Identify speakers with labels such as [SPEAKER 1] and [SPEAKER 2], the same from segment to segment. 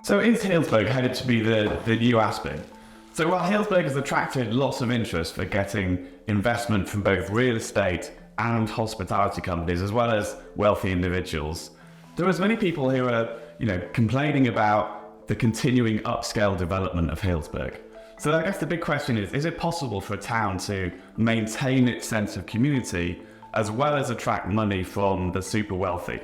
[SPEAKER 1] So is Healdsburg headed to be the new Aspen? So while Healdsburg has attracted lots of interest for getting investment from both real estate and hospitality companies, as well as wealthy individuals, there are as many people who are, complaining about the continuing upscale development of Healdsburg. So I guess the big question is it possible for a town to maintain its sense of community as well as attract money from the super wealthy?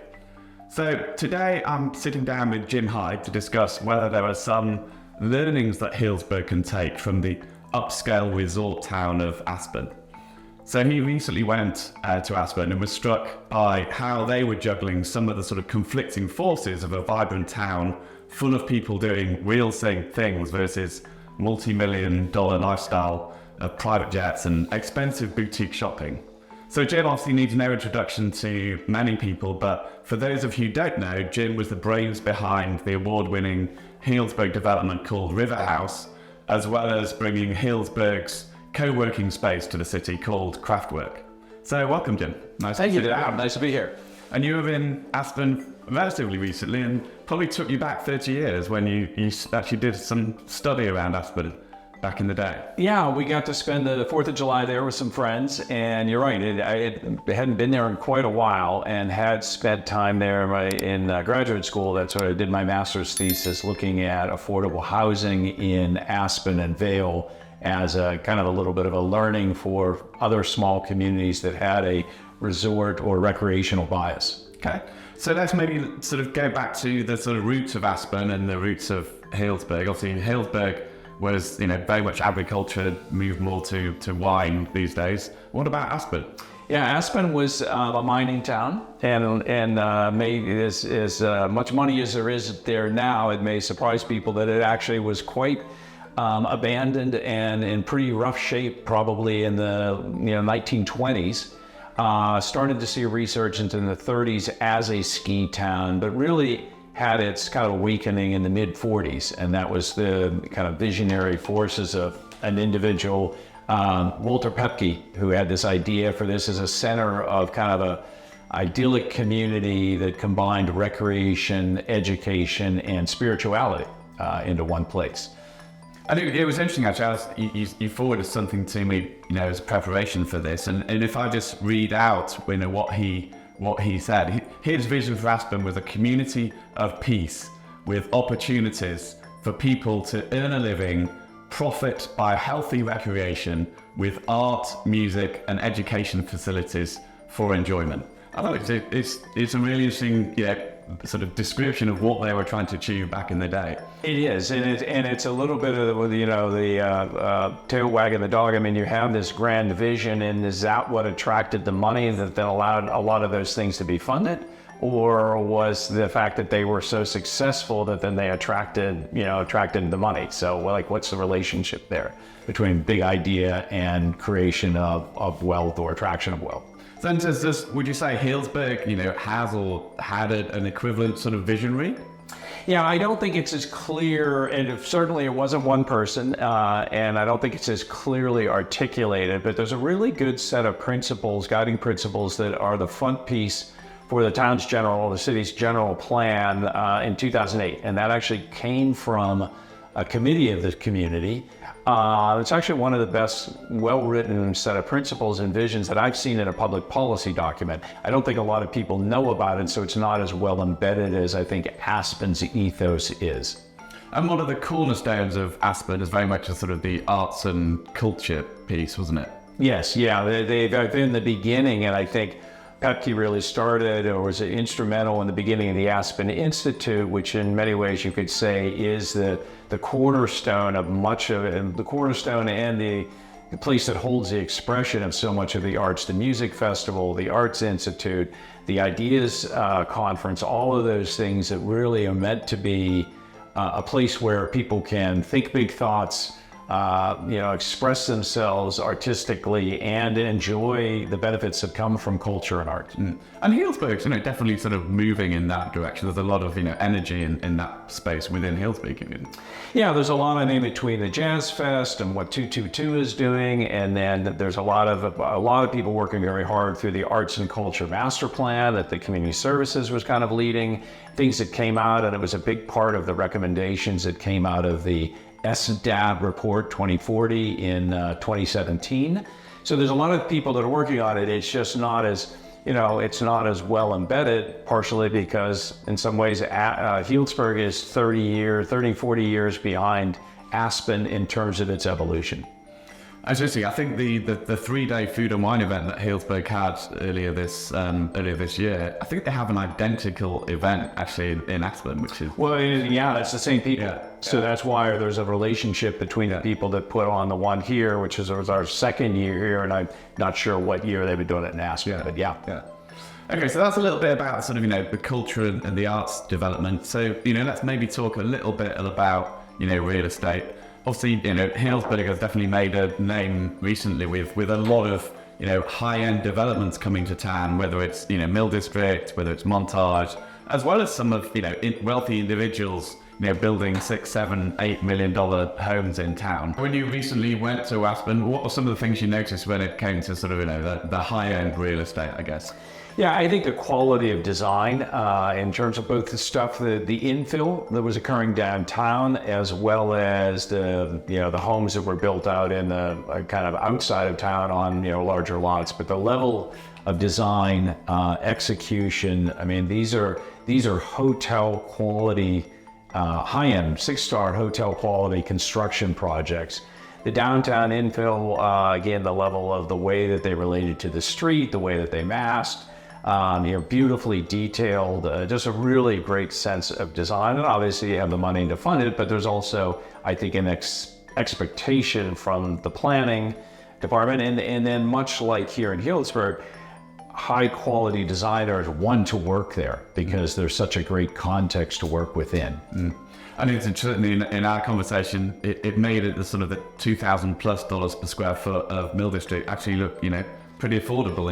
[SPEAKER 1] So today I'm sitting down with Jim Heid to discuss whether there are some learnings that Healdsburg can take from the upscale resort town of Aspen. So he recently went to Aspen and was struck by how they were juggling some of the sort of conflicting forces of a vibrant town full of people doing real things versus multi-million-dollar lifestyle of private jets and expensive boutique shopping. So Jim obviously needs no introduction to many people, but for those of you who don't know, Jim was the brains behind the award-winning Healdsburg development called River House, as well as bringing Healdsburg's co-working space to the city called Craftwork. So welcome, Jim.
[SPEAKER 2] Thank you. Nice to be here.
[SPEAKER 1] And you were in Aspen relatively recently, and probably took you back 30 years when you actually did some study around Aspen back in the day.
[SPEAKER 2] Yeah, we got to spend the 4th of July there with some friends, and you're right, I hadn't been there in quite a while and had spent time there in graduate school. That's where I did my master's thesis, looking at affordable housing in Aspen and Vail as a kind of a little bit of a learning for other small communities that had a resort or recreational bias.
[SPEAKER 1] Okay, so let's maybe sort of go back to the sort of roots of Aspen and the roots of Healdsburg. Obviously, Healdsburg was, very much agriculture, moved more to wine these days. What about Aspen?
[SPEAKER 2] Yeah, Aspen was a mining town, and made as much money as there is there now. It may surprise people that it actually was quite abandoned and in pretty rough shape, probably in the 1920s. Started to see a resurgence in the 30s as a ski town, but really had its kind of awakening in the mid-40s, and that was the kind of visionary forces of an individual, Walter Pepke, who had this idea for this as a center of kind of a idyllic community that combined recreation, education, and spirituality into one place.
[SPEAKER 1] I think it was interesting, actually. You forwarded something to me, as preparation for this, and if I just read out, what he said. His vision for Aspen was a community of peace with opportunities for people to earn a living, profit by healthy recreation with art, music, and education facilities for enjoyment. I thought it's a really interesting, sort of description of what they were trying to achieve back in the day.
[SPEAKER 2] It is, and it's a little bit of the tail wagging the dog. I mean, you have this grand vision, and is that what attracted the money that then allowed a lot of those things to be funded, or was the fact that they were so successful that then they attracted the money? So, what's the relationship there between big idea and creation of wealth or attraction of wealth?
[SPEAKER 1] Then would you say Healdsburg, has or had an equivalent sort of visionary?
[SPEAKER 2] Yeah, I don't think it's as clear, and certainly it wasn't one person, and I don't think it's as clearly articulated, but there's a really good set of principles, guiding principles, that are the front piece for the city's general plan in 2008, and that actually came from a committee of the community. It's actually one of the best well-written set of principles and visions that I've seen in a public policy document. I don't think a lot of people know about it, so it's not as well embedded as I think Aspen's ethos is.
[SPEAKER 1] And one of the cornerstones of Aspen is very much a sort of the arts and culture piece, wasn't it?
[SPEAKER 2] Yes, yeah, they've been the beginning, and I think Pepke really started or was instrumental in the beginning of the Aspen Institute, which in many ways you could say is the cornerstone of much of it, the cornerstone and the place that holds the expression of so much of the Arts, the Music Festival, the Arts Institute, the Ideas Conference, all of those things that really are meant to be a place where people can think big thoughts, express themselves artistically and enjoy the benefits that come from culture and art.
[SPEAKER 1] And Healdsburg's, definitely sort of moving in that direction. There's a lot of, energy in that space within Healdsburg.
[SPEAKER 2] Yeah, there's a lot in between the Jazz Fest and what 222 is doing, and then there's a lot of people working very hard through the Arts and Culture Master Plan that the Community Services was kind of leading, things that came out, and it was a big part of the recommendations that came out of the SDAB report 2040 in 2017. So there's a lot of people that are working on it. It's just not as, it's not as well embedded, partially because in some ways Healdsburg is 40 years behind Aspen in terms of its evolution.
[SPEAKER 1] Interesting. I think the 3-day food and wine event that Healdsburg had earlier this year, I think they have an identical event actually in Aspen, which is...
[SPEAKER 2] Well, yeah, it's the same people.
[SPEAKER 1] Yeah.
[SPEAKER 2] So that's why there's a relationship between the people that put on the one here, which was our second year here, and I'm not sure what year they've been doing it in Aspen, but yeah.
[SPEAKER 1] Okay, so that's a little bit about sort of, the culture and the arts development. So, let's maybe talk a little bit about, real estate. Obviously, Healdsburg has definitely made a name recently with a lot of, high-end developments coming to town, whether it's, Mill District, whether it's Montage, as well as some of, wealthy individuals, building $6, $7, $8 million homes in town. When you recently went to Aspen, what were some of the things you noticed when it came to sort of, the high-end real estate, I guess?
[SPEAKER 2] Yeah, I think the quality of design in terms of both the stuff, the infill that was occurring downtown, as well as the homes that were built out in the kind of outside of town on larger lots. But the level of design, execution, I mean, these are hotel quality, high-end 6-star hotel quality construction projects. The downtown infill, again, the level of the way that they related to the street, the way that they masked. Beautifully detailed, just a really great sense of design. And obviously you have the money to fund it, but there's also, I think, an expectation from the planning department. And then much like here in Healdsburg, high quality designers want to work there because there's such a great context to work within.
[SPEAKER 1] I think it's certainly in our conversation, it made it the sort of the $2,000+ per square foot of Mill District actually look, pretty affordable.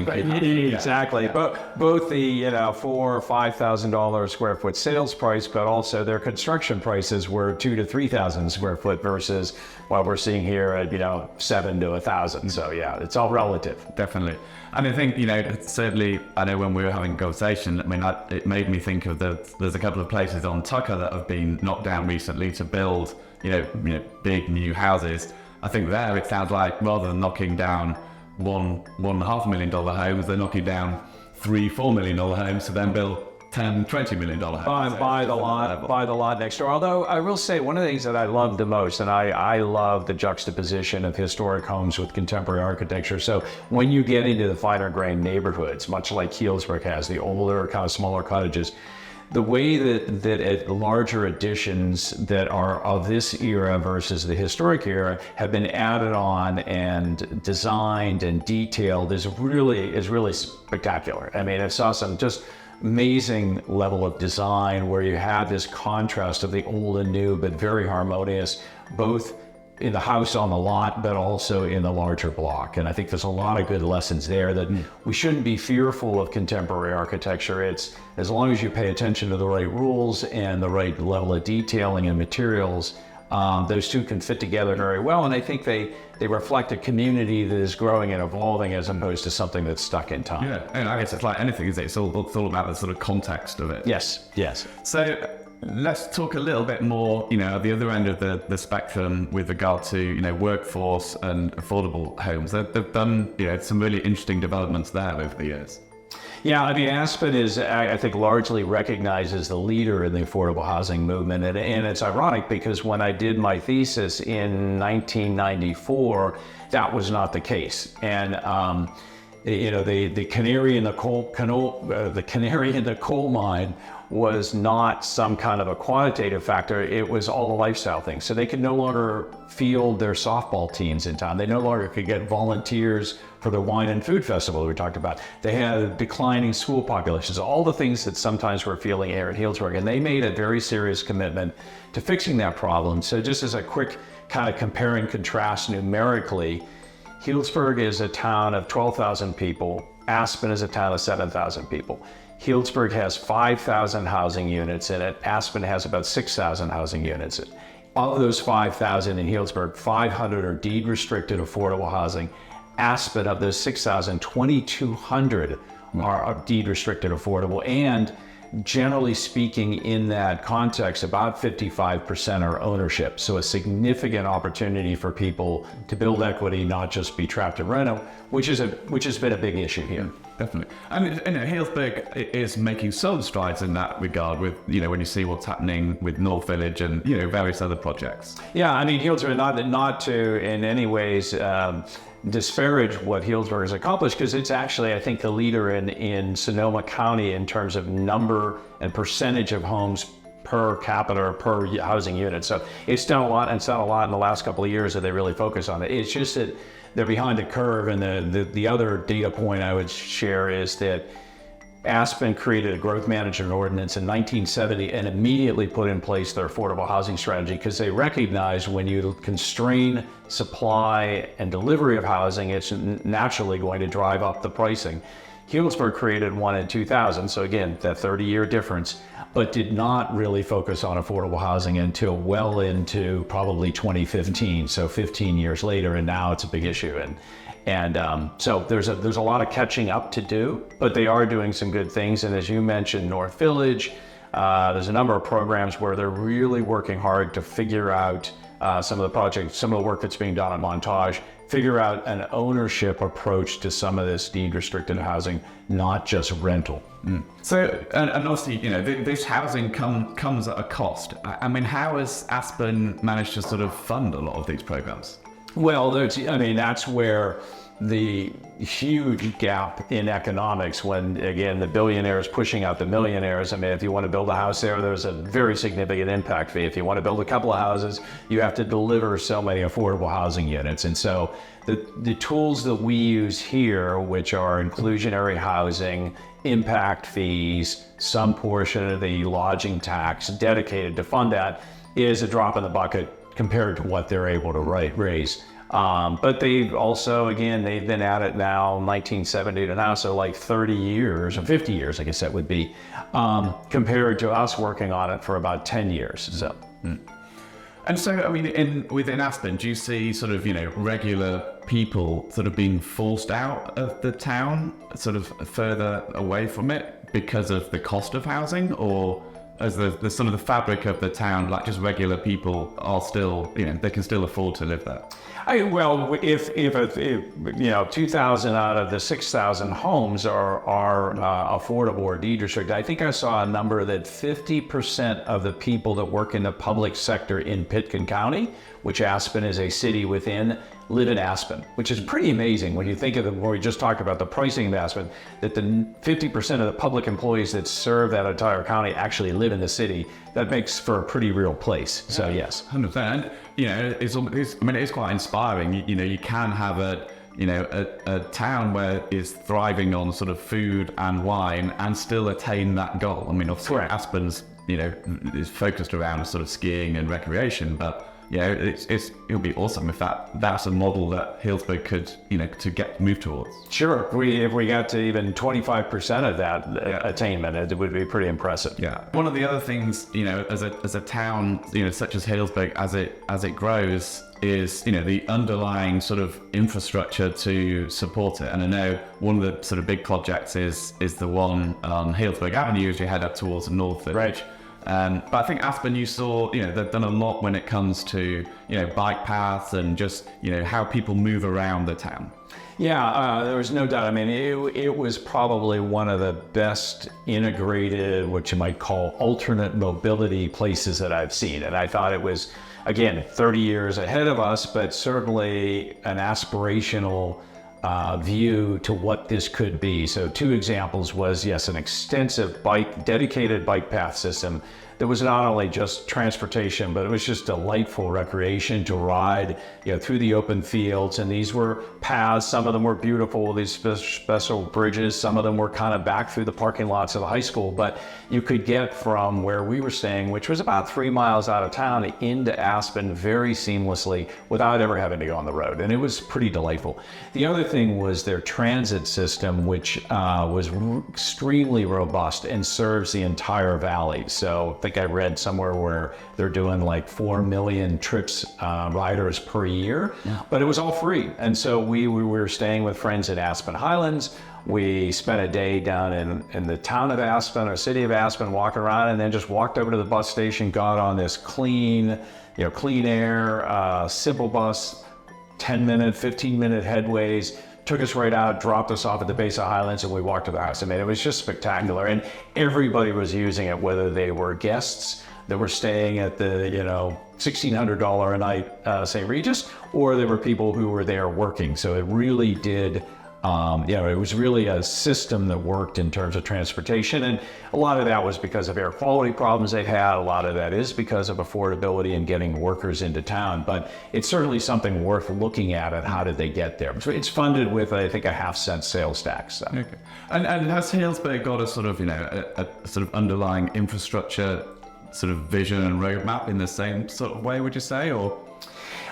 [SPEAKER 2] Exactly. But both the $4,000 or $5,000 square foot sales price, but also their construction prices were $2,000 to $3,000 square foot versus what we're seeing here at $7,000 to $1,000. So yeah, it's all relative.
[SPEAKER 1] Definitely. And I think certainly I know when we were having a conversation, it made me think of there's a couple of places on Tucker that have been knocked down recently to build big new houses. I think there it sounds like rather than knocking down $1.5 million homes, they're knocking down $3-4 million homes to then build $10-20 million homes.
[SPEAKER 2] Buy the lot next door. Although I will say one of the things that I love the most, and I love the juxtaposition of historic homes with contemporary architecture. So when you get into the finer grained neighborhoods, much like Healdsburg has, the older kind of smaller cottages, the way that larger additions that are of this era versus the historic era have been added on and designed and detailed is really spectacular. I mean, I saw some just amazing level of design where you have this contrast of the old and new, but very harmonious, both in the house on the lot, but also in the larger block. And I think there's a lot of good lessons there that we shouldn't be fearful of contemporary architecture. It's as long as you pay attention to the right rules and the right level of detailing and materials, those two can fit together very well. And I think they reflect a community that is growing and evolving as opposed to something that's stuck in time.
[SPEAKER 1] Yeah, and I guess it's like anything, is it? It's all about the sort of context of it.
[SPEAKER 2] Yes.
[SPEAKER 1] So let's talk a little bit more, at the other end of the spectrum with regard to, workforce and affordable homes. They've done, some really interesting developments there over the years.
[SPEAKER 2] Yeah, I mean, Aspen is, I think, largely recognized as the leader in the affordable housing movement. And it's ironic because when I did my thesis in 1994, that was not the case. And, the canary in the coal mine was not some kind of a quantitative factor. It was all the lifestyle things. So they could no longer field their softball teams in town. They no longer could get volunteers for the wine and food festival we talked about. They had declining school populations, all the things that sometimes we're feeling here at Healdsburg. And they made a very serious commitment to fixing that problem. So just as a quick kind of compare and contrast numerically, Healdsburg is a town of 12,000 people. Aspen is a town of 7,000 people. Healdsburg has 5,000 housing units in it. Aspen has about 6,000 housing units. Of those 5,000 in Healdsburg, 500 are deed restricted affordable housing. Aspen, of those 6,000, 2,200 are deed restricted affordable. And generally speaking, in that context, about 55% are ownership. So a significant opportunity for people to build equity, not just be trapped in rental, which has been a big issue here.
[SPEAKER 1] Definitely. I mean, Healdsburg is making some strides in that regard with, when you see what's happening with North Village and, various other projects.
[SPEAKER 2] Yeah, I mean, Healdsburg, not to in any ways disparage what Healdsburg has accomplished, because it's actually, I think, the leader in Sonoma County in terms of number and percentage of homes per capita or per housing unit. So it's done a lot, and it's done a lot in the last couple of years that they really focus on it. It's just that they're behind the curve, and the other data point I would share is that Aspen created a growth management ordinance in 1970 and immediately put in place their affordable housing strategy, because they recognize when you constrain supply and delivery of housing, it's naturally going to drive up the pricing. Healdsburg created one in 2000, so again, that 30-year difference, but did not really focus on affordable housing until well into probably 2015, so 15 years later, and now it's a big issue. So there's a lot of catching up to do, but they are doing some good things. And as you mentioned, North Village, there's a number of programs where they're really working hard to figure out some of the projects, some of the work that's being done at Montage, figure out an ownership approach to some of this deed-restricted housing, not just rental.
[SPEAKER 1] So, and obviously, this housing comes at a cost. I mean, how has Aspen managed to sort of fund a lot of these programs?
[SPEAKER 2] Well, that's where the huge gap in economics, when, again, the billionaires pushing out the millionaires. I mean, if you want to build a house there's a very significant impact fee. If you want to build a couple of houses, you have to deliver so many affordable housing units. And so the tools that we use here, which are inclusionary housing, impact fees, some portion of the lodging tax dedicated to fund that, is a drop in the bucket compared to what they're able to raise. But they've also, again, they've been at it now 1970 to now, so like 30 years, or 50 years, I guess that would be, compared to us working on it for about 10 years. So.
[SPEAKER 1] And so, I mean, within Aspen, do you see sort of, regular people sort of being forced out of the town, sort of further away from it because of the cost of housing, or as the sort of the fabric of the town, like just regular people are still, they can still afford to live there?
[SPEAKER 2] Well, if 2,000 out of the 6,000 homes are affordable or deed restricted, I think I saw a number that 50% of the people that work in the public sector in Pitkin County, which Aspen is a city within, live in Aspen, which is pretty amazing when you think of when we just talked about the pricing of Aspen, that the 50% of the public employees that serve that entire county actually live in the city. That makes for a pretty real place. So yes,
[SPEAKER 1] 100%. It's quite inspiring. You can have a town where is thriving on sort of food and wine and still attain that goal. I mean, obviously, Aspen's is focused around sort of skiing and recreation, but it'll be awesome if that's a model that Healdsburg could to move towards.
[SPEAKER 2] Sure, if we got to even 25% of that attainment, it would be pretty impressive.
[SPEAKER 1] Yeah. One of the other things, as a town, such as Healdsburg, as it grows, is the underlying sort of infrastructure to support it. And I know one of the sort of big projects is the one on Healdsburg Avenue as you head up towards the North Village.
[SPEAKER 2] Right.
[SPEAKER 1] But I think Aspen, you saw, they've done a lot when it comes to, bike paths and just, how people move around the town.
[SPEAKER 2] Yeah, there was no doubt. I mean, it was probably one of the best integrated, what you might call alternate mobility places that I've seen. And I thought it was, again, 30 years ahead of us, but certainly an aspirational view to what this could be. So 2 examples was, yes, an extensive dedicated bike path system that was not only just transportation, but it was just delightful recreation to ride, through the open fields. And these were paths. Some of them were beautiful, these special bridges. Some of them were kind of back through the parking lots of the high school. But you could get from where we were staying, which was about 3 miles out of town, into Aspen very seamlessly without ever having to go on the road. And it was pretty delightful. The other thing was their transit system, which was extremely robust and serves the entire valley. So think I read somewhere where they're doing like 4 million trips, riders per year, but it was all free. And so we were staying with friends in Aspen Highlands. We spent a day down in the town of Aspen or city of Aspen, walking around, and then just walked over to the bus station, got on this clean air, simple bus, 10-minute, 15-minute headways, took us right out, dropped us off at the base of Highlands, and we walked to the house. I mean, it was just spectacular. And everybody was using it, whether they were guests that were staying at the, $1,600 a night St. Regis, or there were people who were there working. So it really did, it was really a system that worked in terms of transportation. And a lot of that was because of air quality problems they've had. A lot of that is because of affordability and getting workers into town. But it's certainly something worth looking at how did they get there. So it's funded with, I think, a 50-cent sales tax. So.
[SPEAKER 1] Okay. And has Healdsburg got a sort of, a sort of underlying infrastructure sort of vision and roadmap in the same sort of way, would you say, or?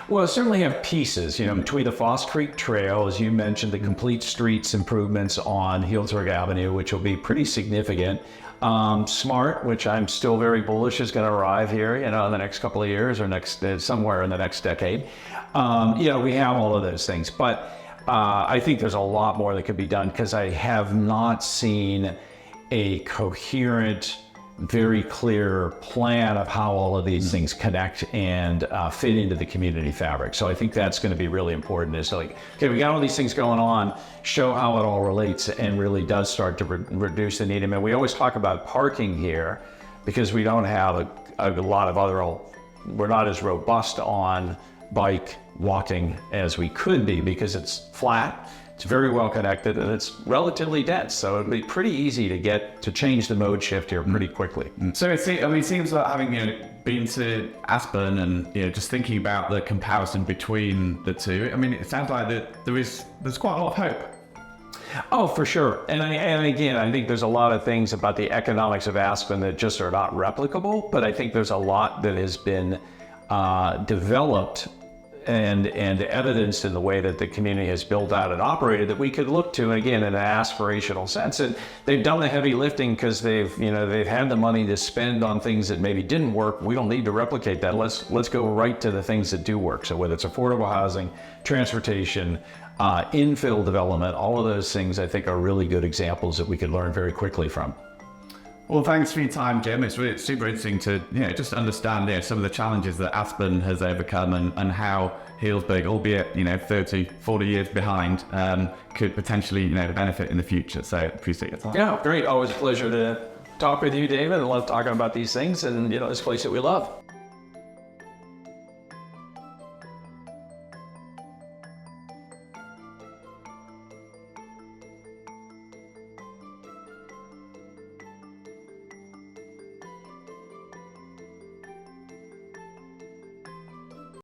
[SPEAKER 2] Well, certainly have pieces, between the Foss Creek Trail, as you mentioned, the complete streets improvements on Healdsburg Avenue, which will be pretty significant. SMART, which I'm still very bullish is going to arrive here, in the next couple of years or somewhere in the next decade. We have all of those things, but I think there's a lot more that could be done because I have not seen a coherent, very clear plan of how all of these things connect and fit into the community fabric. So I think that's going to be really important. Is like, okay, we got all these things going on, show how it all relates and really does start to reduce the need. I mean, we always talk about parking here because we don't have a lot of we're not as robust on bike walking as we could be because it's flat. It's very well connected and it's relatively dense, so it'd be pretty easy to change the mode shift here pretty quickly.
[SPEAKER 1] So it seems like having been to Aspen and just thinking about the comparison between the two. I mean, it sounds like that there's quite a lot of hope.
[SPEAKER 2] Oh, for sure. And again, I think there's a lot of things about the economics of Aspen that just are not replicable. But I think there's a lot that has been developed and evidenced in the way that the community has built out and operated that we could look to, again, in an aspirational sense. And they've done the heavy lifting because they've had the money to spend on things that maybe didn't work. We don't need to replicate that. Let's go right to the things that do work. So whether it's affordable housing, transportation, infill development, all of those things I think are really good examples that we could learn very quickly from.
[SPEAKER 1] Well, thanks for your time, Jim. It's really super interesting to just understand some of the challenges that Aspen has overcome and how Healdsburg, albeit 30, 40 years behind, could potentially benefit in the future. So appreciate your time.
[SPEAKER 2] Yeah, great. Always a pleasure to talk with you, David. I love talking about these things and this place that we love.